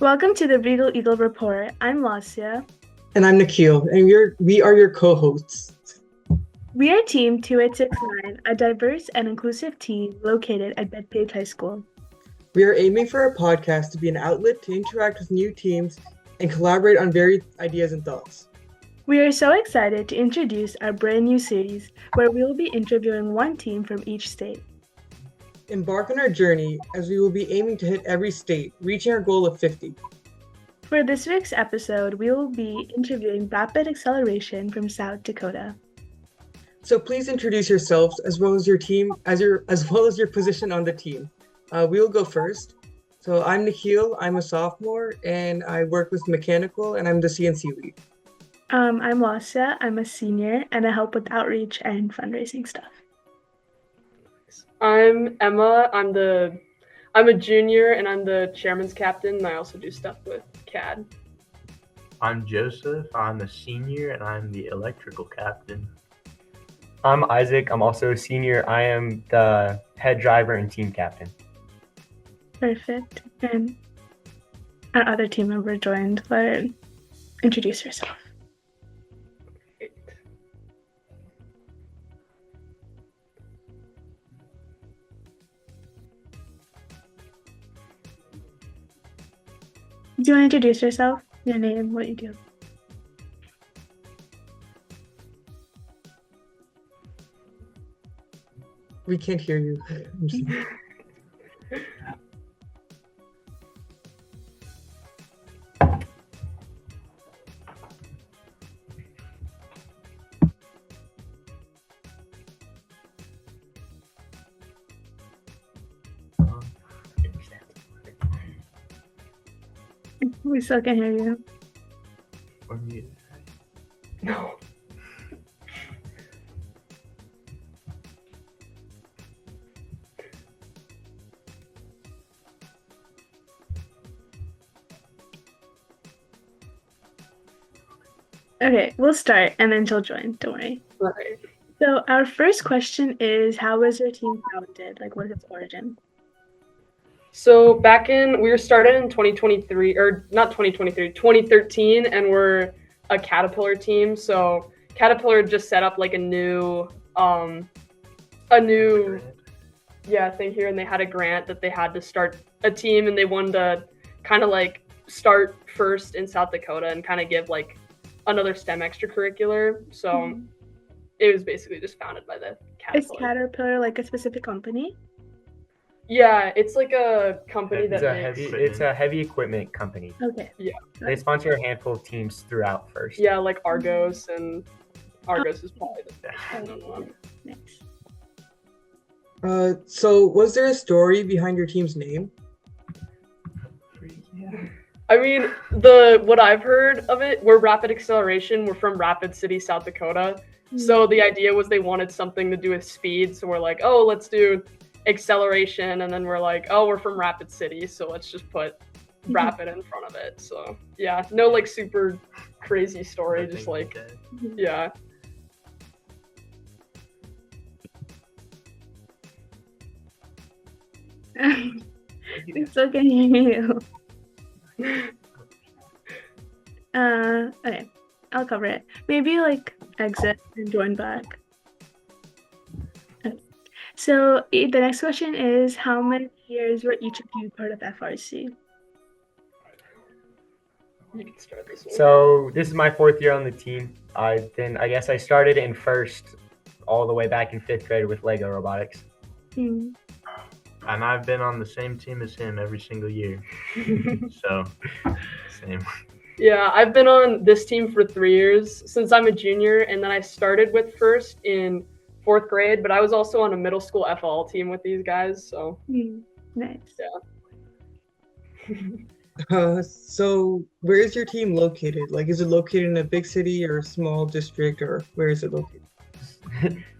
Welcome to the Regal Eagle Report. I'm Lasya. And I'm Nikhil, and we are your co-hosts. We are Team 2869, a diverse and inclusive team located at Bethpage High School. We are aiming for our podcast to be an outlet to interact with new teams and collaborate on varied ideas and thoughts. We are so excited to introduce our brand new series where we will be interviewing one team from each state. Embark on our journey as we will be aiming to hit every state, reaching our goal of 50. For this week's episode, we will be interviewing Rapid Acceleration from South Dakota. So please introduce yourselves as well as your team, as well as your position on the team. We will go first. So I'm Nikhil, I'm a sophomore, and I work with mechanical, and I'm the CNC lead. I'm Lasya, I'm a senior, and I help with outreach and fundraising stuff. I'm Emma. I'm a junior and I'm the chairman's captain, and I also do stuff with CAD. I'm Joseph. I'm a senior and I'm the electrical captain. I'm Isaac. I'm also a senior. I am the head driver and team captain. Perfect. And our other team member joined. Introduce yourself. Do you want to introduce yourself, your name, what you do? We can't hear you. We still can hear you. Or mute. No. Okay, we'll start and then she'll join. Don't worry. Right. So our first question is, how was your team founded? What is its origin? So we were started in 2023, or not 2023, 2013, and we're a Caterpillar team. So Caterpillar just set up a new thing here, and they had a grant that they had to start a team, and they wanted to kind of start first in South Dakota and kind of give another STEM extracurricular. So it was basically just founded by the Caterpillar. Is Caterpillar a specific company? Yeah, it's a company It's a heavy equipment company. Okay. Yeah. They sponsor a handful of teams throughout first. Yeah, Argos, and Argos is probably the best. I don't know. Nice. So was there a story behind your team's name? Yeah. I mean, what I've heard of it, we're Rapid Acceleration. We're from Rapid City, South Dakota. So the idea was they wanted something to do with speed. So we're let's do acceleration, and then we're we're from Rapid City, so let's just put Rapid in front of it. So yeah, no super crazy story, just yeah. We still can hear you. Okay, I'll cover it. Maybe exit and join back. So the next question is, how many years were each of you part of FRC? You can start this one. So this is my fourth year on the team. I guess I started in first all the way back in fifth grade with Lego robotics. And I've been on the same team as him every single year. So, same. Yeah, I've been on this team for 3 years since I'm a junior, and then I started with first in fourth grade, but I was also on a middle school FL team with these guys, so. Nice. Yeah. So where is your team located? Is it located in a big city or a small district, or where is it located?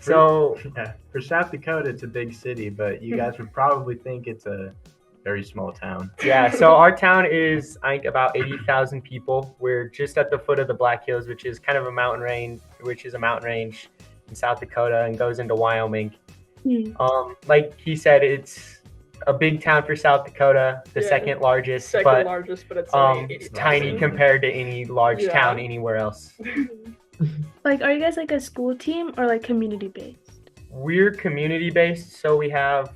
For South Dakota, it's a big city, but you guys would probably think it's a very small town. Yeah, so our town is, I think, about 80,000 people. We're just at the foot of the Black Hills, which is kind of a mountain range in South Dakota and goes into Wyoming. Like he said, it's a big town for South Dakota, the Yeah. second largest, Second but largest, but it's only it's 80,000. tiny compared to any large Yeah. town anywhere else. Like, are you guys like a school team or like community based? We're community based, so we have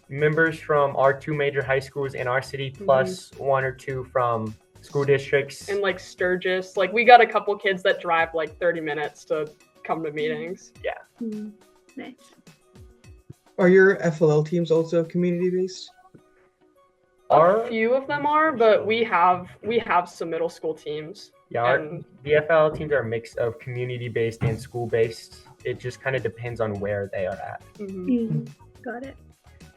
members from our 2 major high schools in our city, plus 1 or 2 from school districts. And like Sturgis, like we got a couple kids that drive like 30 minutes to come to meetings. Nice. Are your FLL teams also community based? A few of them are, but we have some middle school teams. Yeah, and the FL teams are a mix of community-based and school-based. It just kind of depends on where they are at. Got it.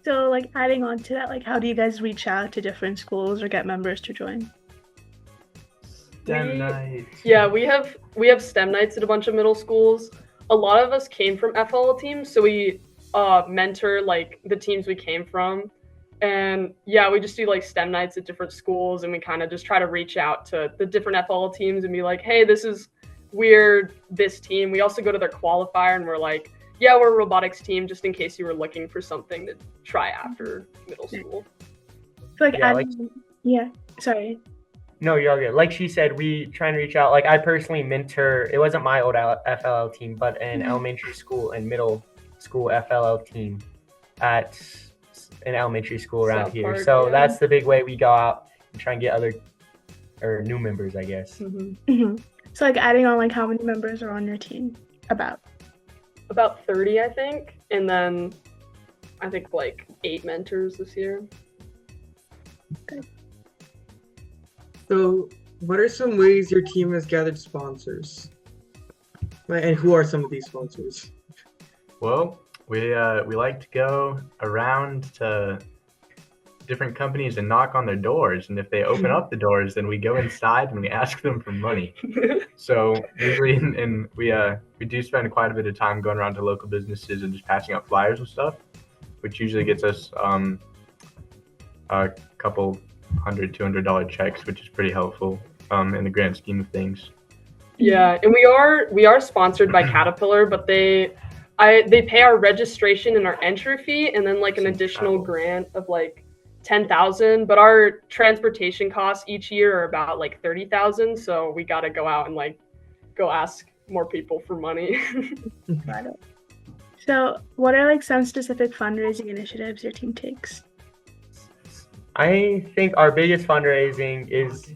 So, like, adding on to that, like, how do you guys reach out to different schools or get members to join? STEM night. Yeah, we have STEM nights at a bunch of middle schools. A lot of us came from FL teams, so we mentor like the teams we came from. And yeah, we just do like STEM nights at different schools, and we kind of just try to reach out to the different FL teams and be like, hey, we're this team. We also go to their qualifier and we're like, yeah, we're a robotics team, just in case you were looking for something to try after middle school. So, like, Yeah, sorry. No, you're all good. Like she said, we try and reach out. Like I personally mentor, it wasn't my old FLL team, but an elementary school and middle school FLL team at an elementary school around South here. Park, So yeah. that's the big way we go out and try and get new members, I guess. So, like, adding on, like, how many members are on your team? About 30, I think. And then I think like 8 mentors this year. So, what are some ways your team has gathered sponsors? And who are some of these sponsors? Well, we like to go around to different companies and knock on their doors, and if they open up the doors, then we go inside and we ask them for money. So usually, and we do spend quite a bit of time going around to local businesses and just passing out flyers and stuff, which usually gets us a couple $100-$200 checks, which is pretty helpful in the grand scheme of things. Yeah, and we are sponsored by Caterpillar, but they pay our registration and our entry fee, and then like an additional grant of like $10,000. But our transportation costs each year are about like $30,000. So we got to go out and like go ask more people for money. Got it. So, what are like some specific fundraising initiatives your team takes? I think our biggest fundraising is,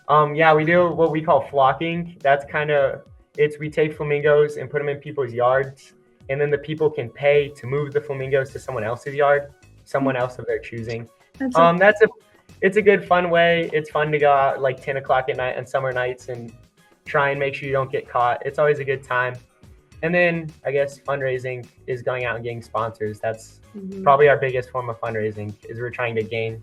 we do what we call flocking. That's we take flamingos and put them in people's yards, and then the people can pay to move the flamingos to someone else's yard, someone else of their choosing. It's a good fun way. It's fun to go out like 10 o'clock at night on summer nights and try and make sure you don't get caught. It's always a good time. And then I guess fundraising is going out and getting sponsors. That's probably our biggest form of fundraising, is we're trying to gain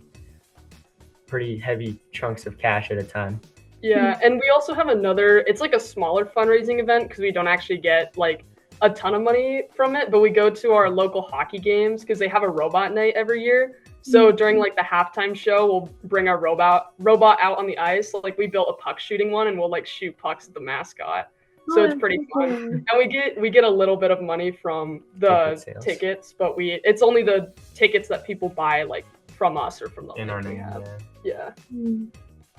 pretty heavy chunks of cash at a time. Yeah, and we also have it's like a smaller fundraising event because we don't actually get like a ton of money from it, but we go to our local hockey games because they have a robot night every year. So during like the halftime show, we'll bring our robot out on the ice. Like we built a puck shooting one, and we'll like shoot pucks at the mascot. So it's pretty fun. And we get a little bit of money from the tickets, but it's only the tickets that people buy like from us or from the in our name. Yeah.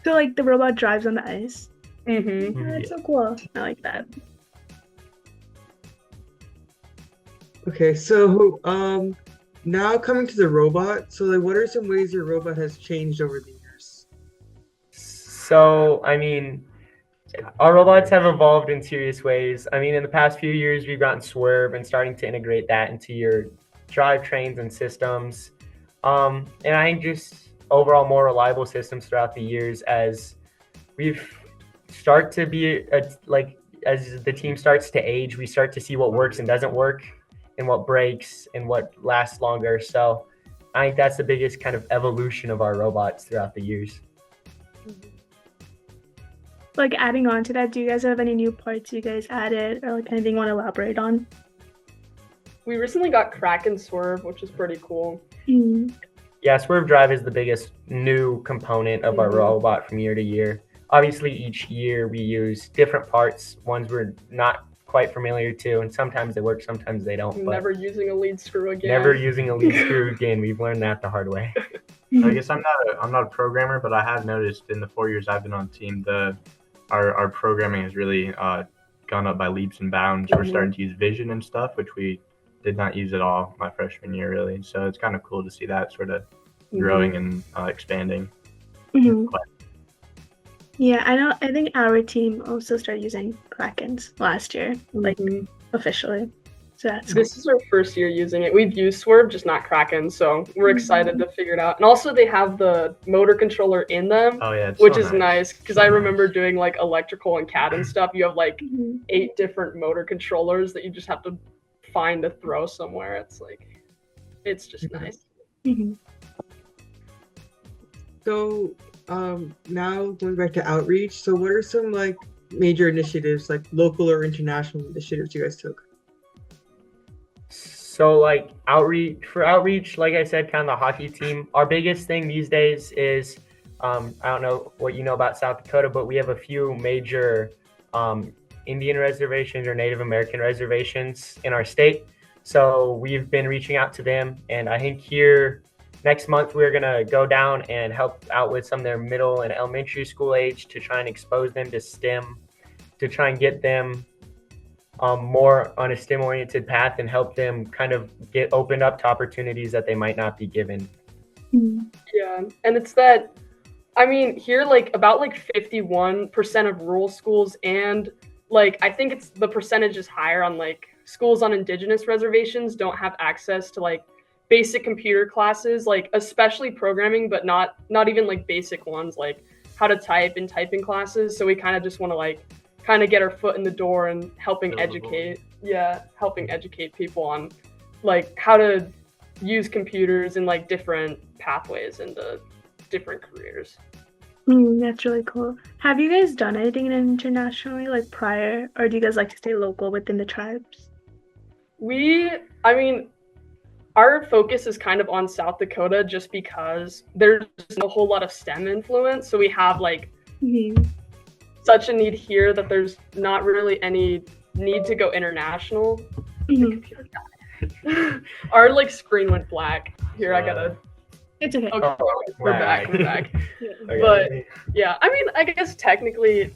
So, like, the robot drives on the ice. Mm-hmm. That's so cool. I like that. Okay, so now coming to the robot. So, like, what are some ways your robot has changed over the years? So, I mean, our robots have evolved in serious ways. I mean, in the past few years, we've gotten Swerve and starting to integrate that into your drivetrains and systems. And I think just overall more reliable systems throughout the years, as we've start to be as the team starts to age, we start to see what works and doesn't work, and what breaks and what lasts longer. So I think that's the biggest kind of evolution of our robots throughout the years. Like, adding on to that, do you guys have any new parts you guys added, or like anything you want to elaborate on? We recently got Crack and Swerve, which is pretty cool. Yeah, Swerve Drive is the biggest new component of our robot from year to year. Obviously, each year we use different parts. Ones we're not quite familiar too, and sometimes they work, sometimes they don't. But Never using a lead screw again. never using a lead screw again. We've learned that the hard way. I guess I'm not a programmer, but I have noticed in the 4 years I've been on the team, our programming has really gone up by leaps and bounds. We're starting to use vision and stuff, which we did not use at all my freshman year, really. So it's kind of cool to see that sort of growing and expanding. Yeah, I think our team also started using Krakens last year, like officially. So this is our first year using it. We've used Swerve, just not Kraken, so we're excited to figure it out. And also they have the motor controller in them, which is nice because I remember doing like electrical and CAD and stuff. You have like 8 different motor controllers that you just have to find to throw somewhere. It's just nice. So now going back to outreach, so what are some like major initiatives, like local or international initiatives you guys took? So like outreach, like I said, kind of the hockey team. Our biggest thing these days is, I don't know what you know about South Dakota, but we have a few major Indian reservations or Native American reservations in our state. So we've been reaching out to them, and I think here next month we're gonna go down and help out with some of their middle and elementary school age to try and expose them to STEM, to try and get them more on a STEM-oriented path and help them kind of get opened up to opportunities that they might not be given. Yeah, and it's that, I mean, here like about like 51% of rural schools, and like I think it's the percentage is higher on like schools on indigenous reservations don't have access to like basic computer classes, like especially programming, but not even like basic ones like how to type and typing classes. So we kind of just want to like kind of get our foot in the door and helping educate people on like how to use computers in like different pathways into different careers. That's really cool. Have you guys done anything internationally like prior, or do you guys like to stay local within the tribes? I mean, our focus is kind of on South Dakota just because there's a whole lot of STEM influence. So we have like such a need here that there's not really any need to go international. The computer died. Our like screen went black. Here, I gotta. It's okay. Okay, we're back. But yeah, I mean, I guess technically,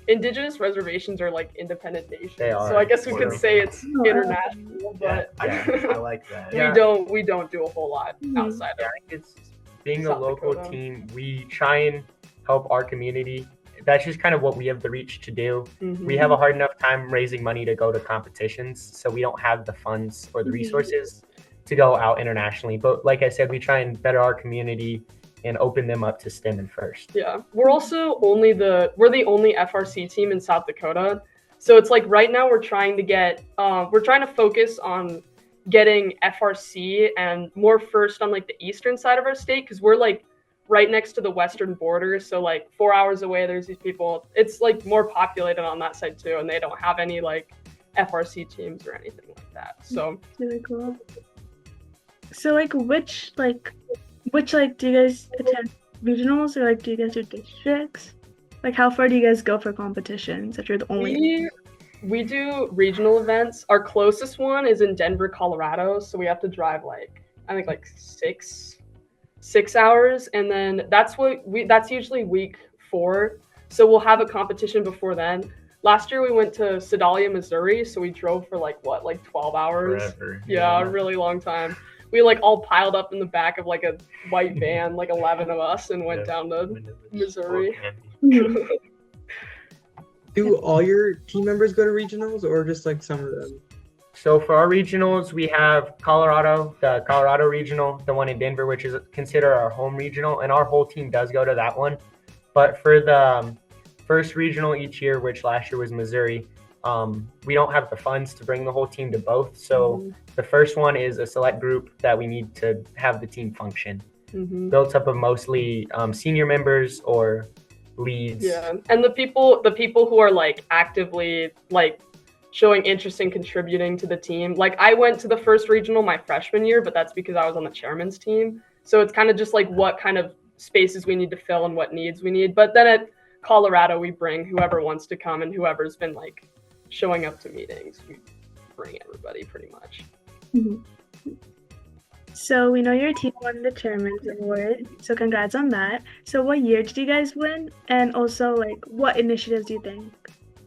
indigenous reservations are like independent nations. They are. So I guess we could say it's international, but I like that. we don't do a whole lot outside of It's being South a local Dakota. team, we try and help our community. That's just kind of what we have the reach to do. We have a hard enough time raising money to go to competitions, so we don't have the funds or the resources to go out internationally. But like I said, we try and better our community and open them up to STEM and FIRST. Yeah, we're also we're the only FRC team in South Dakota. So it's like right now we're trying to focus on getting FRC and more FIRST on like the eastern side of our state, because we're like right next to the western border. So like 4 hours away, there's these people. It's like more populated on that side too, and they don't have any like FRC teams or anything like that. So really cool. So like which do you guys attend regionals, or like do you guys do districts? Like how far do you guys go for competitions if you're the only? We do regional events. Our closest one is in Denver, Colorado. So we have to drive like I think like six hours, and then that's usually week 4. So we'll have a competition before then. Last year we went to Sedalia, Missouri, so we drove for like 12 hours. Forever. Yeah, a really long time. We like all piled up in the back of like a white van, like 11 of us, and went down to Missouri. Do all your team members go to regionals, or just like some of them? So for our regionals, we have the Colorado regional, the one in Denver, which is considered our home regional, and our whole team does go to that one. But for the first regional each year, which last year was Missouri, we don't have the funds to bring the whole team to both. So the first one is a select group that we need to have the team function, built up of mostly senior members or leads. Yeah, and the people who are like actively like showing interest in contributing to the team. Like I went to the first regional my freshman year, but that's because I was on the chairman's team. So it's kind of just like what kind of spaces we need to fill and what needs we need. But then at Colorado, we bring whoever wants to come and whoever's been like showing up to meetings. We bring everybody pretty much. Mhm. So we know your team won the Chairman's Award, so congrats on that. So what year did you guys win? And also, like, what initiatives do you think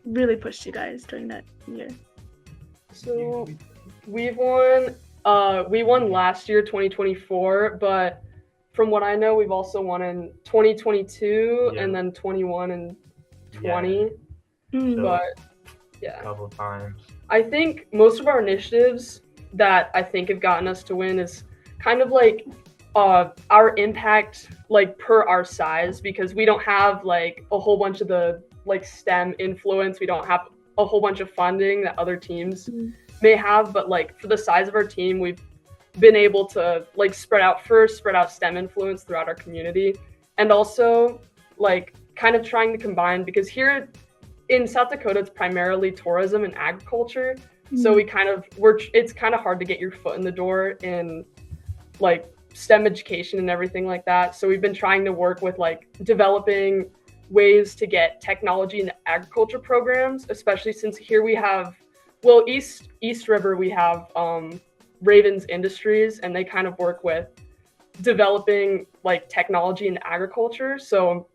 really pushed you guys during that year? So we won last year, 2024, but from what I know, we've also won in 2022 Yeah. and then 21 and 20. Mm. So- But A yeah, couple of times. I think most of our initiatives that I think have gotten us to win is kind of like our impact, like per our size, because we don't have like a whole bunch of the like STEM influence. We don't have a whole bunch of funding that other teams Mm. may have, but like for the size of our team, we've been able to like spread out STEM influence throughout our community, and also like kind of trying to combine, because here in South Dakota it's primarily tourism and agriculture. So we kind of it's kind of hard to get your foot in the door in like STEM education and everything like that. So we've been trying to work with like developing ways to get technology in agriculture programs, especially since here we have, well, East River, we have Ravens Industries, and they kind of work with developing like technology in agriculture. So,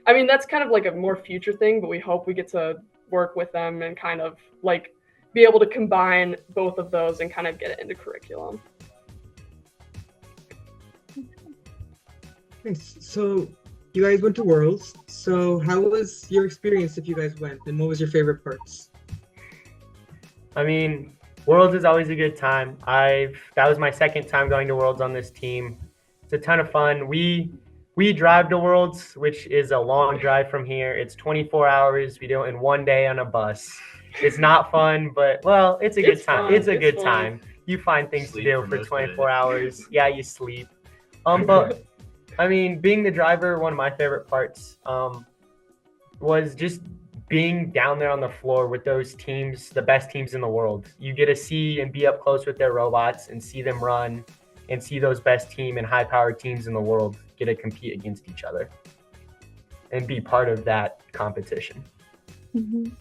I mean, that's kind of like a more future thing, but we hope we get to work with them and kind of like be able to combine both of those and kind of get it into curriculum. Nice. So you guys went to Worlds. So how was your experience if you guys went, and what was your favorite parts? I mean, Worlds is always a good time. That was my second time going to Worlds on this team. It's a ton of fun. We drive to Worlds, which is a long drive from here. It's 24 hours. We do it in one day on a bus. It's not fun, but well, it's a good time. fun. It's a good fun. time. You find things Sleep to do for for most of 24 it. hours. Yeah, you sleep. But I mean, being the driver, one of my favorite parts was just being down there on the floor with those teams, the best teams in the world. You get to see and be up close with their robots and see them run and see those best team and high-powered teams in the world get to compete against each other and be part of that competition. Mhm.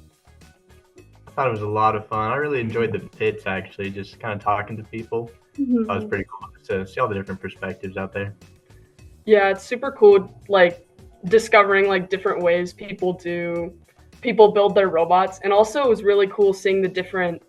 I thought it was a lot of fun. I really enjoyed the pits, actually, just kind of talking to people. Mhm. That was pretty cool to see all the different perspectives out there. Yeah, it's super cool, like discovering like different ways people build their robots. And also it was really cool seeing the different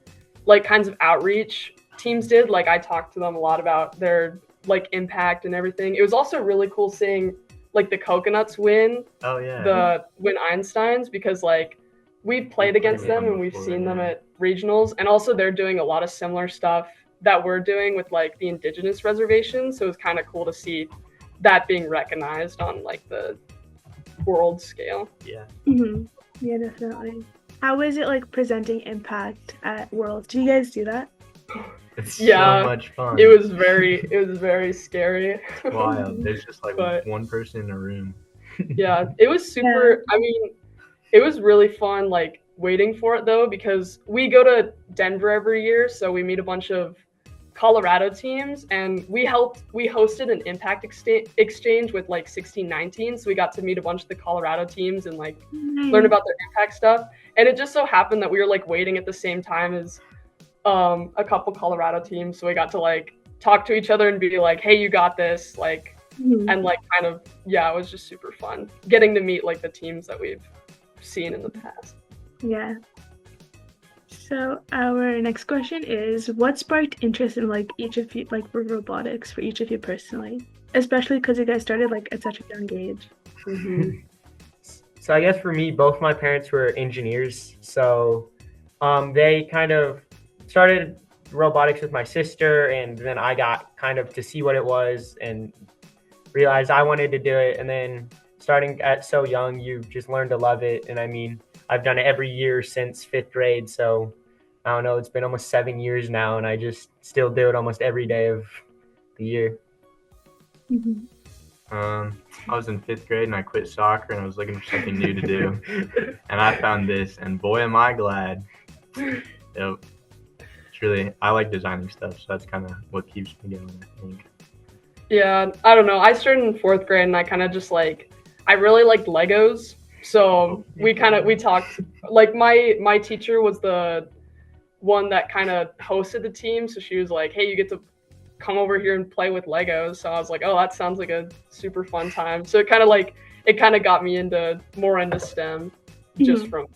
like kinds of outreach teams did. Like I talked to them a lot about their like impact and everything. It was also really cool seeing like the Coconuts win Oh, yeah. Einsteins, because like we've played against them and we've seen them at regionals, and also they're doing a lot of similar stuff that we're doing with like the indigenous reservations. So it was kind of cool to see that being recognized on like the world scale. Yeah. Mhm. Yeah, definitely. How is it like presenting impact at Worlds? Do you guys do that? It's Yeah, so much fun. It was very scary. It's wild. There's just like But- one person in a room. Yeah, it was super. I mean, it was really fun, like waiting for it though, because we go to Denver every year, so we meet a bunch of Colorado teams, and we hosted an impact exchange with like 1619, so we got to meet a bunch of the Colorado teams and like learn about their impact stuff. And it just so happened that we were like waiting at the same time as a couple Colorado teams, so we got to like talk to each other and be like, hey, you got this, like, Mhm. and like kind of, yeah, it was just super fun getting to meet like the teams that we've seen in the past. Yeah. So our next question is, what sparked interest in like each of you, like for robotics for each of you personally, especially because you guys started like at such a young age? Mhm. So I guess for me, both my parents were engineers, so they kind of started robotics with my sister, and then I got kind of to see what it was and realized I wanted to do it. And then starting at so young, you just learn to love it. And I mean, I've done it every year since 5th grade, so I don't know, it's been almost 7 years now, and I just still do it almost every day of the year. Mhm. I was in 5th grade and I quit soccer and I was looking for something new to do. And I found this, and boy, am I glad. Yep. It's really, I like designing stuff, so that's kind of what keeps me going, I think. Yeah, I don't know. I started in 4th grade, and I kind of just like, I really liked Legos. So we talked like my teacher was the one that kind of hosted the team, so she was like, hey, you get to come over here and play with Legos. So I was like, oh, that sounds like a super fun time. So it kind of got me more into STEM just from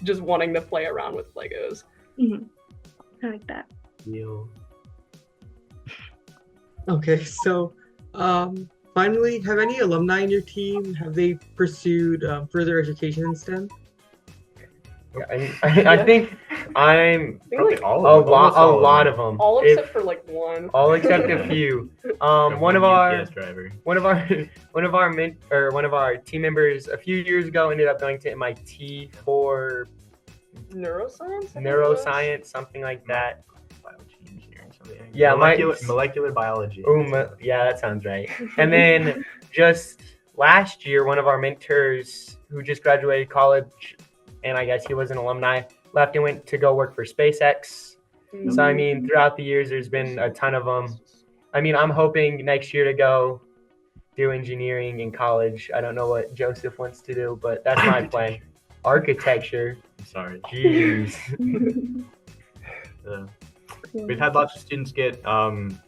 just wanting to play around with Legos. I like that. Okay, so finally, have any alumni in your team, have they pursued further education in STEM? Yeah, I think I'm Probably like all a of them. Almost all of lot them. of them. All except for like one. All except a few. One of our UPS driver. one of our team members a few years ago ended up going to MIT for Neuroscience? I think it was. neuroscience, something like that. Biology engineering, something. Yeah, molecular biology. Yeah, that sounds right. And then just last year, one of our mentors who just graduated college, and I guess he was an alumni, left and went to go work for SpaceX. So I mean, throughout the years, there's been a ton of them. I mean, I'm hoping next year to go do engineering in college. I don't know what Joseph wants to do, but that's my plan. Architecture. I'm sorry. Jeez. We've had lots of students get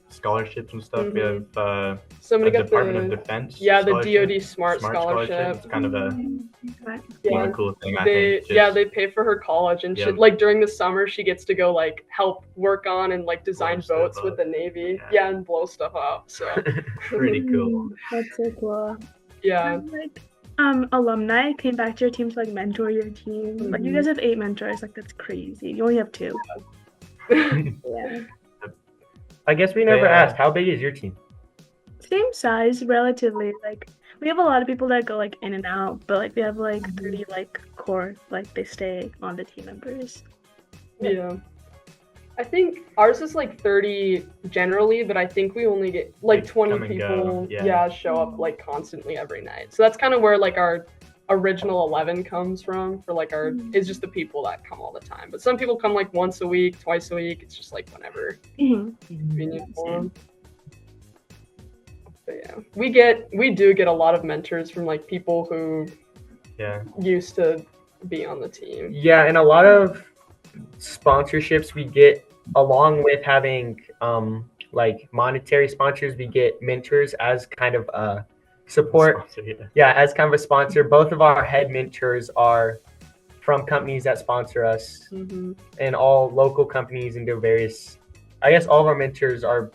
scholarships and stuff. We have Somebody the got Department the of Defense. yeah, the scholarship. DoD Smart Scholarship. It's kind of a Yeah, cool thing. I they think. they pay for her college and Yeah. shit. Like during the summer, she gets to go like help work on and like design Blow stuff boats up. with the Navy. Yeah. And blow stuff up. So Pretty cool. That's so cool. yeah. And, like, alumni came back to your team to like mentor your team. Like you guys have 8 mentors. Like that's crazy. You only have 2. Yeah. I guess we never asked, how big is your team? Same size, relatively. Like we have a lot of people that go like in and out, but like we have like 30 like core, like they stay on the team members. Yeah. I think ours is like 30 generally, but I think we only get like They 20 come and people go, show up like constantly every night. So that's kind of where like our original 11 comes from for like our it's just the people that come all the time. But some people come like once a week, twice a week. It's just like whenever convenient for them. But yeah, we do get a lot of mentors from like people who used to be on the team. Yeah, and a lot of sponsorships we get along with having like monetary sponsors, we get mentors as kind of a support. Sponsor, as kind of a sponsor. Both of our head mentors are from companies that sponsor us, and all local companies and do various. I guess all of our mentors are,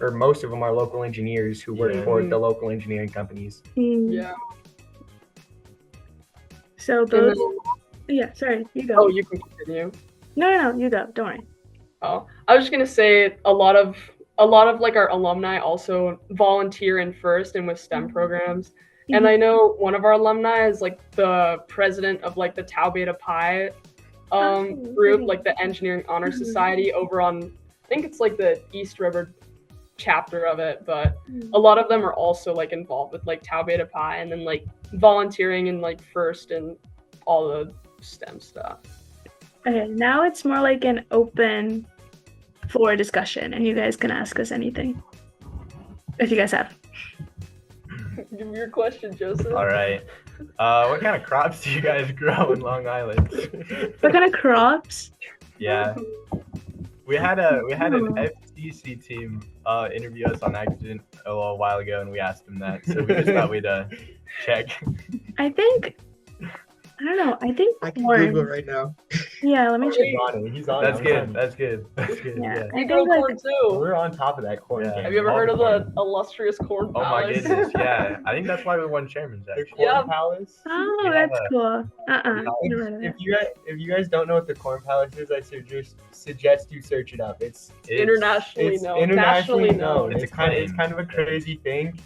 or most of them are local engineers who work for the local engineering companies. Yeah. So those. Yeah, sorry, you go. Oh, you can continue. No, you go. Don't worry. Oh, I was just gonna say a lot of like our alumni also volunteer in FIRST and with STEM programs. And I know one of our alumni is like the president of like the Tau Beta Pi group, like the Engineering Honor Society over on, I think it's like the East River chapter of it, but a lot of them are also like involved with like Tau Beta Pi and then like volunteering in like FIRST and all the STEM stuff. Okay, now it's more like an open floor discussion, and you guys can ask us anything if you guys have. Give me your question, Joseph. All right. What kind of crops do you guys grow in Long Island? What kind of crops? Yeah. We had an FTC team interview us on accident a little while ago, and we asked them that. So we just thought we'd check. I don't know. I think I can corn. Google right now. Yeah, let me check. He's on. That's good. That's good. Yeah. We grow corn too. We're on top of that corn. Yeah. game. Have you ever heard of the illustrious corn Oh my palace? goodness, yeah. I think that's why we won chairman's The actually. corn Yeah. palace? Oh, Yeah. that's cool. Never heard of If it. you guys don't know what the corn palace is, I suggest you search it up. It's Internationally known. internationally Nationally known. It's It's kind of a crazy thing.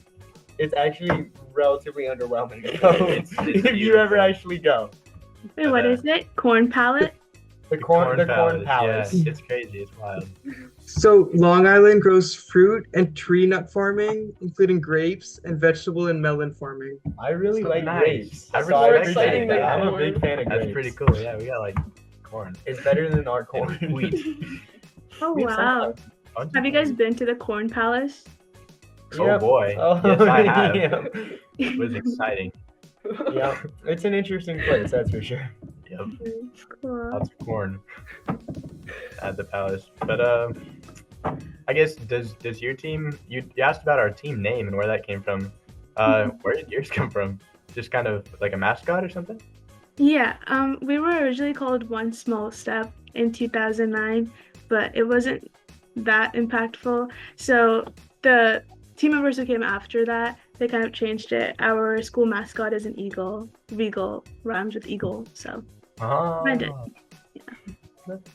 It's actually relatively underwhelming. So It's if you ever actually go, Wait, what is it? Corn palette? the corn palace. Yeah, it's crazy. It's wild. So Long Island grows fruit and tree nut farming, including grapes, and vegetable and melon farming. I really So like nice. grapes. I So really I like appreciate that. that. I'm a Corn. big fan of grapes. That's pretty cool. Yeah, we got like corn. It's better than our corn. And wheat. Oh, We have wow. sunflower. Have you guys been to the corn palace? Oh Yep. boy. Oh, Yes, I have. yeah. It was exciting. Yeah, it's an interesting place, that's for sure. Yep. Yep. Cool. Lots of corn at the palace. But I guess does your team? You asked about our team name and where that came from. Where did yours come from? Just kind of like a mascot or something? Yeah, we were originally called One Small Step in 2009, but it wasn't that impactful. So the team members who came after that, they kind of changed it. Our school mascot is an eagle. Regal rhymes with eagle, so I did.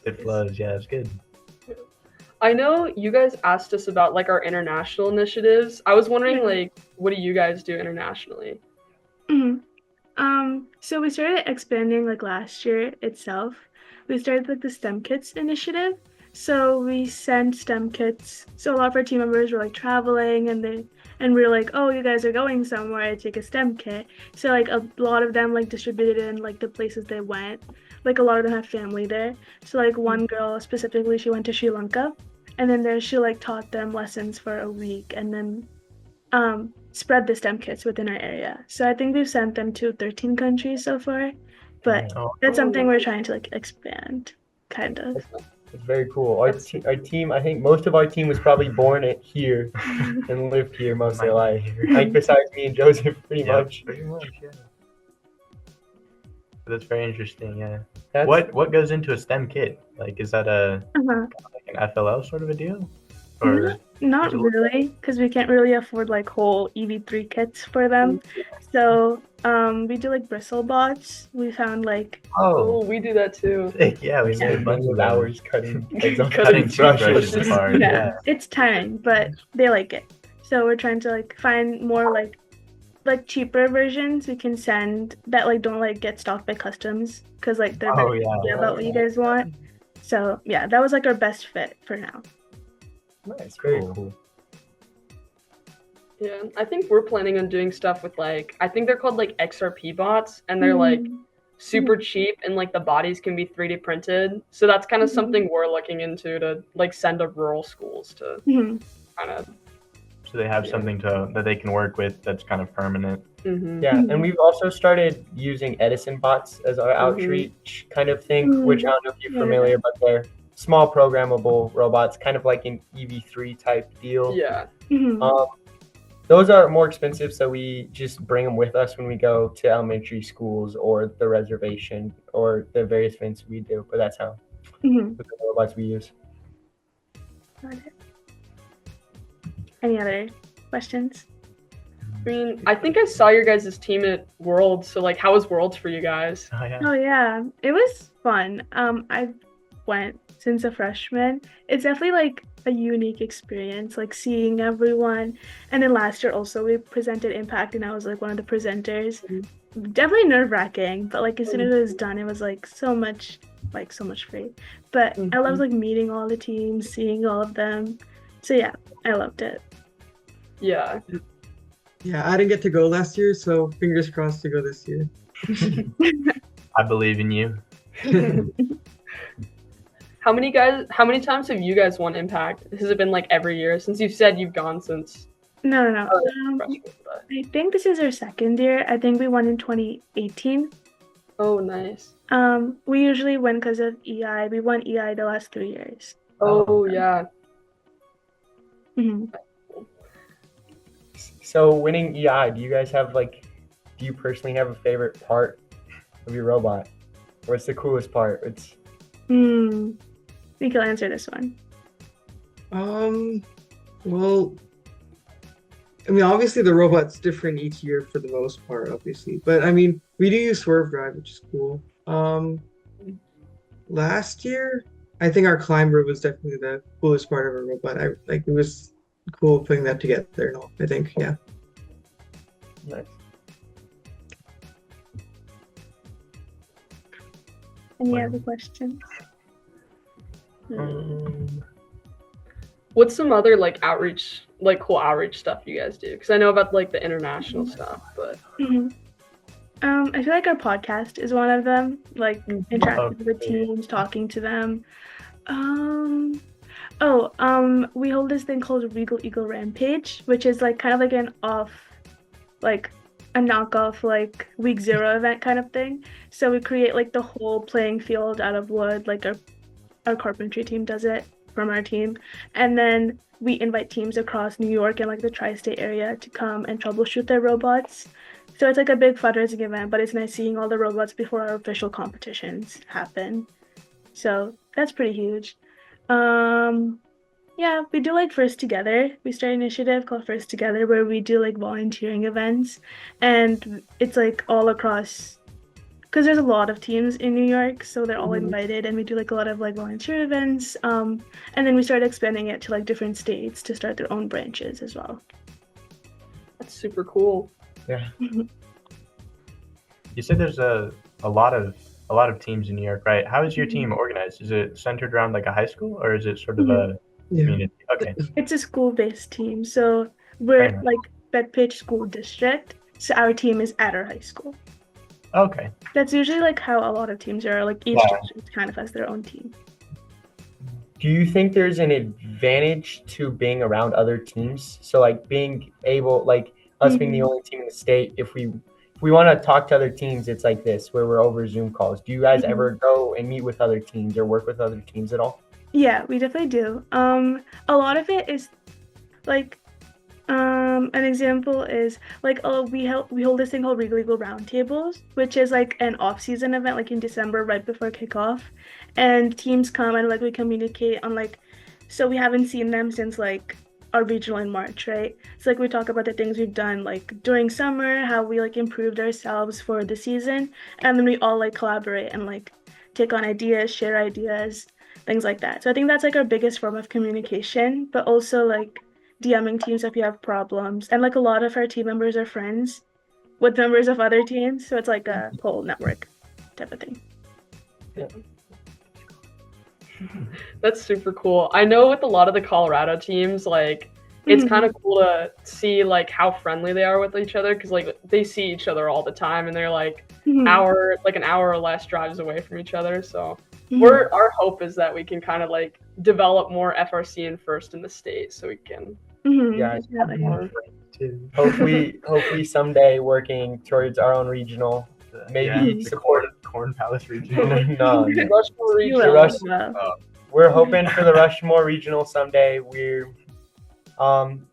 It flows. Yeah, it's good. I know you guys asked us about like our international initiatives. I was wondering, like, what do you guys do internationally? Mhm. So we started expanding like last year itself. We started like the STEM Kits initiative. So we send STEM kits. So a lot of our team members were like traveling and we were like, oh, you guys are going somewhere, take a STEM kit. So like a lot of them like distributed in like the places they went. Like a lot of them had family there. So like one girl specifically, she went to Sri Lanka, and then there she like taught them lessons for a week and then spread the STEM kits within our area. So I think we've sent them to 13 countries so far, but that's something we're trying to like expand, kind of. It's very cool. Our team, I think most of our team was probably born here and lived here most of their life. I think besides me and Joseph, pretty much. Pretty much, yeah. That's very interesting. Yeah. What goes into a STEM kit? Like, is that like an FLL sort of a deal? Or not really, because we can't really afford like whole EV3 kits for them. So we do like bristle bots. We found like Oh, we do that too. yeah, we made a bunch of hours cutting Cutting toothbrushes apart. yeah, it's tiring, but they like it. So we're trying to like find more like cheaper versions we can send that like don't like get stocked by customs, because like they're very picky about what you guys want. So yeah, that was like our best fit for now. Nice, very cool. Yeah, I think we're planning on doing stuff with like, I think they're called like XRP bots, and they're like super cheap, and like the bodies can be 3D printed. So that's kind of something we're looking into to like send to rural schools to kind of. So they have something that they can work with that's kind of permanent. Yeah, and we've also started using Edison bots as our outreach kind of thing, which I don't know if you're familiar, but they're small programmable robots, kind of like an EV3 type deal. Yeah. Those are more expensive, so we just bring them with us when we go to elementary schools or the reservation or the various events we do. But that's how the robots we use. Got it. Any other questions? I mean, I think I saw your guys' team at Worlds. So like, how was Worlds for you guys? Oh yeah, it was fun. I went since a freshman. It's definitely like a unique experience, like seeing everyone. And then last year also we presented Impact, and I was like one of the presenters. Definitely nerve-wracking, but like as soon as it was done, it was like so much free. But I loved like meeting all the teams, seeing all of them. So yeah, I loved it. Yeah. Yeah, I didn't get to go last year, so fingers crossed to go this year. I believe in you. How many times have you guys won Impact? Has it been like every year? Since you said you've gone since. No. I think this is our second year. I think we won in 2018. Oh, nice. We usually win because of EI. We won EI the last 3 years. Oh, yeah. So winning EI, do you guys have do you personally have a favorite part of your robot? What's the coolest part? I think you'll answer this one. Well, I mean, obviously the robot's different each year for the most part, obviously. But I mean, we do use Swerve Drive, which is cool. Last year, I think our climber was definitely the coolest part of our robot. It was cool putting that together and all, I think, yeah. Nice. Any other questions? What's some other cool outreach stuff you guys do? Because I know about the international stuff, but I feel like our podcast is one of them. Interacting with the teams, talking to them. We hold this thing called Regal Eagle Rampage, which is kind of like an a knockoff like week 0 event kind of thing. So we create like the whole playing field out of wood, like our carpentry team does it from our team. And then we invite teams across New York and like the tri-state area to come and troubleshoot their robots. So it's like a big fundraising event, but it's nice seeing all the robots before our official competitions happen. So that's pretty huge. Yeah, we do like First Together. We start an initiative called First Together where we do like volunteering events, and it's like all across, because there's a lot of teams in New York, so they're all invited, and we do like a lot of like volunteer events. And then we started expanding it to like different states to start their own branches as well. That's super cool. Yeah. You said there's a lot of teams in New York, right? How is your team organized? Is it centered around like a high school, or is it sort of a community? Okay. It's a school-based team, so we're Fair enough. like Bethpage School District, so our team is at our high school. Okay. That's usually like how a lot of teams are, like each Yeah. district kind of has their own team. Do you think there's an advantage to being around other teams? So like being able, like us being the only team in the state, if we want to talk to other teams, it's like this, where we're over Zoom calls. Do you guys ever go and meet with other teams or work with other teams at all? Yeah, we definitely do. A lot of it is like, an example is like, we hold this thing called Regal Eagle Roundtables, which is like an off-season event, like in December, right before kickoff, and teams come and like we communicate on like, so we haven't seen them since like our regional in March, right? So like we talk about the things we've done like during summer, how we like improved ourselves for the season, and then we all like collaborate and like take on ideas, share ideas, things like that. So I think that's like our biggest form of communication, but also like DMing teams if you have problems. And like a lot of our team members are friends with members of other teams, so it's like a whole network type of thing. That's super cool. I know with a lot of the Colorado teams, like it's kind of cool to see like how friendly they are with each other, because like they see each other all the time and they're like an hour or less drives away from each other. So our hope is that we can kind of like develop more FRC and First in the state, so we can Yeah, hopefully someday working towards our own regional, maybe the support. Corn Palace region. No, Rushmore region. The Rush- we're hoping for the Rushmore regional someday. We're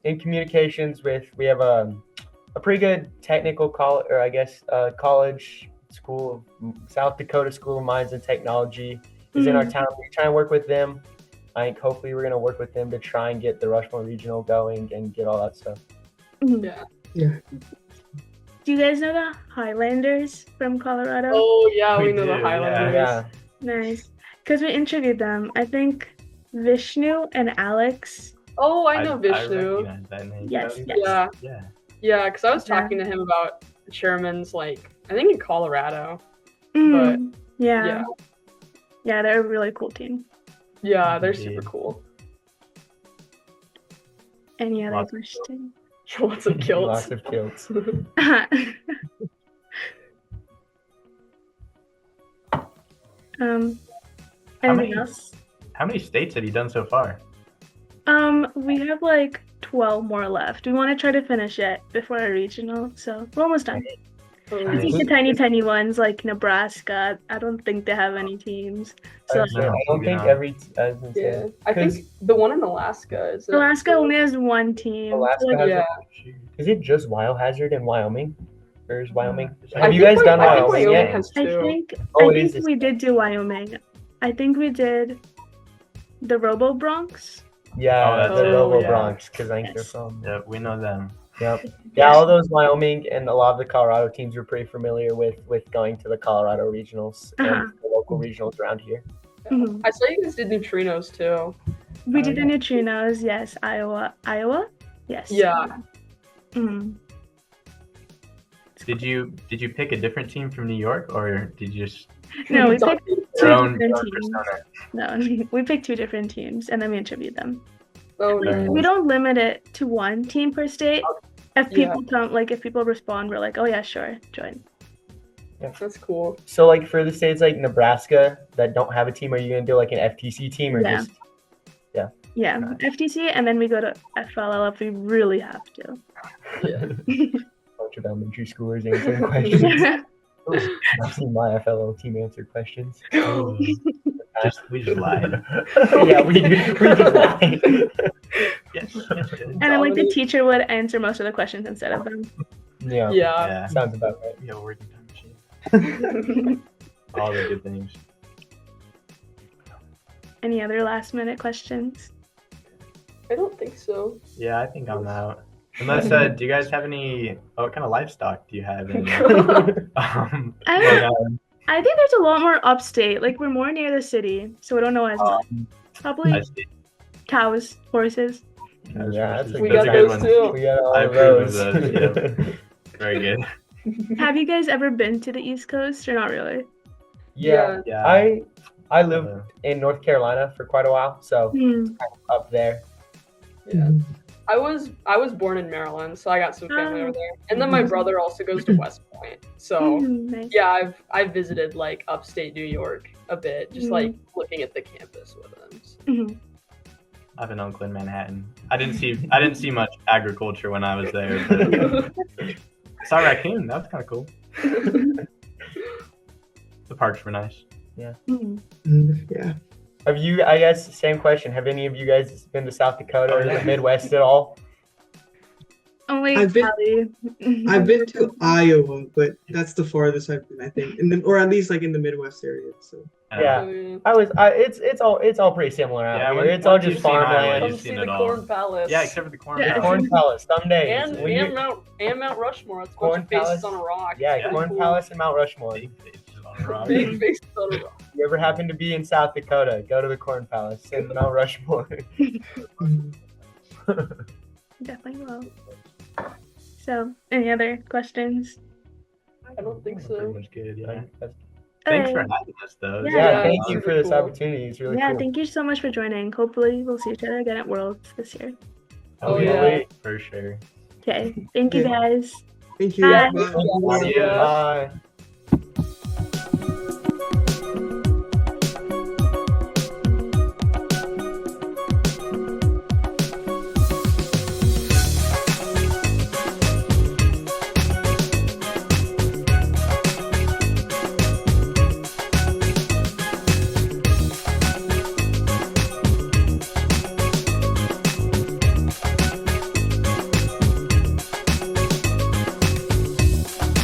in communications with. We have a pretty good technical college school, South Dakota School of Mines and Technology is in our town. We try and work with them. I think hopefully we're gonna work with them to try and get the Rushmore regional going and get all that stuff. Yeah. Do you guys know the Highlanders from Colorado? Oh yeah, we know the do, Highlanders. Yeah. Nice. Because we interviewed them. I think Vishnu and Alex. Oh, I know I Vishnu. recognize that name. Yes. Yeah. Yeah, because I was talking to him about Sherman's, like, I think in Colorado. But Yeah, they're a really cool team. yeah, they're Indeed. super cool. Any other Lots of question? Lots of kilts. Lots of kilts. Anything else? How many states have you done so far? We have like 12 more left. We want to try to finish it before our regional, so we're almost done. I think the tiny ones like Nebraska, I don't think they have any teams. So I don't think every. I was gonna say, Yeah, I think the one in Alaska is. Alaska only has one team. Alaska So, has Yeah. Is it just Biohazard in Wyoming? Or is Wyoming? I Have you think guys done I think Wyoming yet? has I two. think Oh, I it is think this- we did do Wyoming. I think we did the Robo Bronx. Yeah, Oh, the that's- Robo yeah. Bronx, because I think they're Yes. from. Yeah, we know them. Yep. Yeah, all those Wyoming and a lot of the Colorado teams we're pretty familiar with going to the Colorado regionals and the local regionals around here. Mhm. I saw you guys did neutrinos too. We did the yeah. neutrinos, yes. Iowa? Yes. Yeah. Mhm. Did you pick a different team from New York, or did you just No, we picked your two own different teams. persona? No, we picked two different teams and then we interviewed them. Oh, Very nice. We don't limit it to one team per state. If Yeah. people come, like if people respond, we're like, oh yeah, sure, join. That's cool. So, like for the states like Nebraska that don't have a team, are you gonna do like an FTC team or Yeah. just? Yeah, Nice. FTC, and then we go to FLL if we really have to. Yeah. Bunch of of elementary schoolers answering questions. I've seen my fellow team answer questions. Oh, we just lied. Yeah, we just lied. Yes. And then like the teacher would answer most of the questions instead of them. Yeah, Yeah. sounds about right. We have a working time machine. All the good things. Any other last minute questions? I don't think so. Yeah, I think I'm out. Unless, do you guys have any? What kind of livestock do you have? In, I think there's a lot more upstate. Like we're more near the city, so we don't know as much. Probably I see. cows, horses. Yeah, that's a We good got good those one. too. We got all I of approve of those. those, Very good. Have you guys ever been to the East Coast or not really? Yeah, Yeah. I lived in North Carolina for quite a while, so Hmm. up there. Yeah. I was born in Maryland, so I got some family over there. And then my brother also goes to West Point. So Nice. yeah, I've visited like upstate New York a bit, just like looking at the campus with them. So. Mhm. I have an uncle in Manhattan. I didn't see much agriculture when I was there, but I saw a raccoon. That was kind of cool. The parks were nice. Mhm. Yeah. Have you? I guess same question. Have any of you guys been to South Dakota or the Midwest at all? Only I've been- Cali. I've been to Iowa, but that's the farthest I've been, I think, or at least like in the Midwest area. So Yeah. It's all pretty similar out Yeah, here. It's all once just you've seen Iowa, farmland. Come you've see seen the it all. Corn Palace. Yeah, except for the corn. Yeah. Palace. Corn Palace, some days. And, When you- and Mount Rushmore. It's a Corn bunch of faces Palace. on a rock. yeah, Yeah. Corn Palace and Mount Rushmore. Big faces on a rock. Big faces on a rock. If you ever happen to be in South Dakota, go to the Corn Palace and Mount Rushmore. Definitely will. So, any other questions? I don't think Pretty so. much good. Yeah. That's- Thanks for Okay. having us, though. Yeah. Yeah, thank you super for this cool. opportunity. It's really Yeah, cool. thank you so much for joining. Hopefully, we'll see each other again at Worlds this year. Oh, yeah. For sure. Okay, thank you Yeah. guys. thank you. Bye. Bye. Thank you. Adios. Bye.